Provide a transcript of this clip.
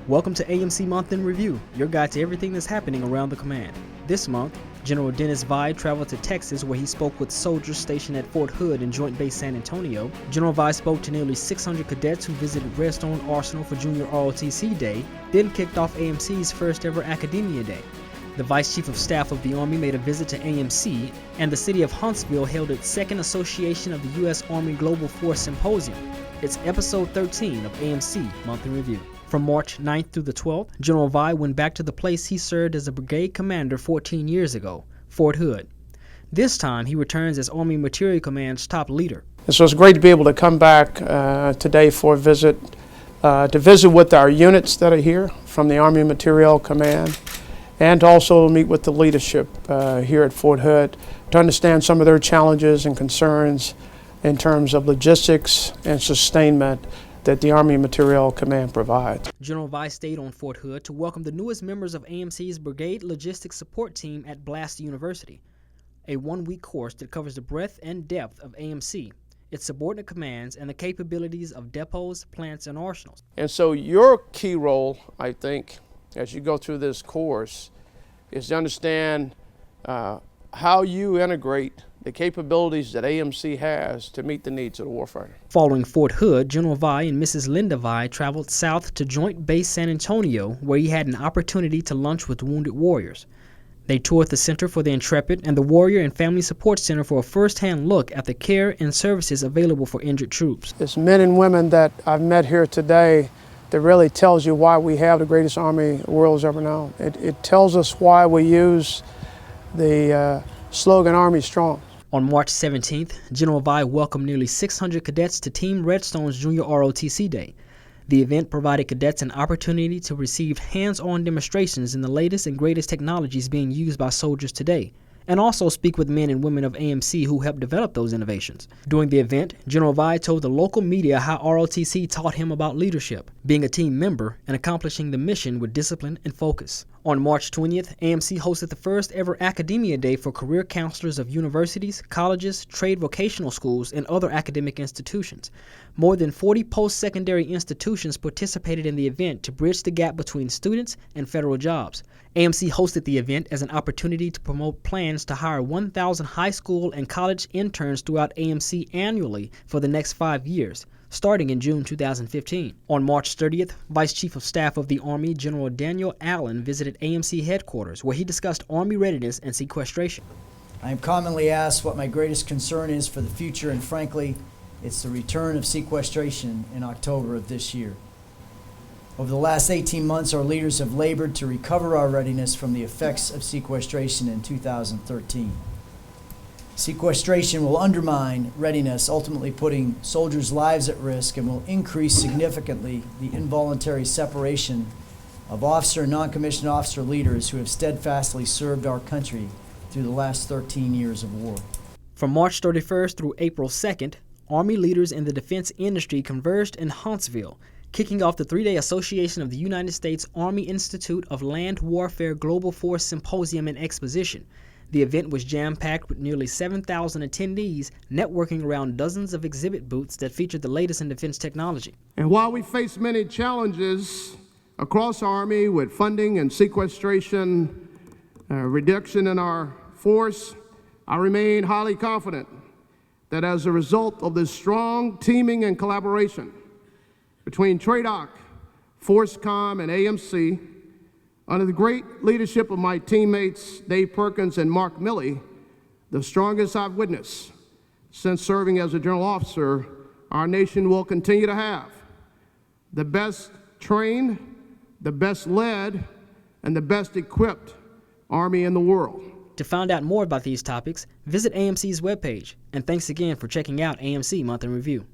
Welcome to AMC Month in Review, your guide to everything that's happening around the command. This month, General Dennis Vi traveled to Texas where he spoke with soldiers stationed at Fort Hood in Joint Base San Antonio. General Vi spoke to nearly 600 cadets who visited Redstone Arsenal for Junior ROTC Day, then kicked off AMC's first ever Academia Day. The Vice Chief of Staff of the Army made a visit to AMC, and the city of Huntsville held its second Association of the U.S. Army Global Force Symposium. It's episode 13 of AMC Month in Review. From March 9th through the 12th, General Vi went back to the place he served as a brigade commander 14 years ago, Fort Hood. This time, he returns as Army Material Command's top leader. And so it's great to be able to come back today for a visit, to visit with our units that are here from the Army Material Command, and also meet with the leadership here at Fort Hood to understand some of their challenges and concerns in terms of logistics and sustainment that the Army Material Command provides. General Vi stayed on Fort Hood to welcome the newest members of AMC's Brigade Logistics Support Team at Blast University, a one-week course that covers the breadth and depth of AMC, its subordinate commands, and the capabilities of depots, plants, and arsenals. And so your key role, I think, as you go through this course, is to understand how you integrate the capabilities that AMC has to meet the needs of the warfighter. Following Fort Hood, General Vi and Mrs. Linda Vi traveled south to Joint Base San Antonio, where he had an opportunity to lunch with wounded warriors. They toured the Center for the Intrepid and the Warrior and Family Support Center for a first-hand look at the care and services available for injured troops. It's men and women that I've met here today that really tells you why we have the greatest army the world's ever known. It tells us why we use the slogan Army Strong. On March 17th, General Vi welcomed nearly 600 cadets to Team Redstone's Junior ROTC Day. The event provided cadets an opportunity to receive hands-on demonstrations in the latest and greatest technologies being used by soldiers today, and also speak with men and women of AMC who helped develop those innovations. During the event, General Vi told the local media how ROTC taught him about leadership, being a team member, and accomplishing the mission with discipline and focus. On March 20th, AMC hosted the first ever Academia Day for career counselors of universities, colleges, trade vocational schools, and other academic institutions. More than 40 post-secondary institutions participated in the event to bridge the gap between students and federal jobs. AMC hosted the event as an opportunity to promote plans to hire 1,000 high school and college interns throughout AMC annually for the next 5 years, starting in June 2015. On March 30th, Vice Chief of Staff of the Army, General Daniel Allen, visited AMC headquarters, where he discussed Army readiness and sequestration. I am commonly asked what my greatest concern is for the future, and frankly, it's the return of sequestration in October of this year. Over the last 18 months, our leaders have labored to recover our readiness from the effects of sequestration in 2013. Sequestration will undermine readiness, ultimately putting soldiers' lives at risk, and will increase significantly the involuntary separation of officer and non-commissioned officer leaders who have steadfastly served our country through the last 13 years of war. From March 31st through April 2nd, Army leaders in the defense industry converged in Huntsville, kicking off the 3-day Association of the United States Army Institute of Land Warfare Global Force Symposium and Exposition. The event was jam-packed with nearly 7,000 attendees networking around dozens of exhibit booths that featured the latest in defense technology. And while we face many challenges across our Army with funding and sequestration, reduction in our force, I remain highly confident that as a result of this strong teaming and collaboration between JROTC, FORCECOM, and AMC, under the great leadership of my teammates Dave Perkins and Mark Milley, the strongest I've witnessed since serving as a general officer, our nation will continue to have the best trained, the best led, and the best equipped Army in the world. To find out more about these topics, visit AMC's webpage. And thanks again for checking out AMC Month in Review.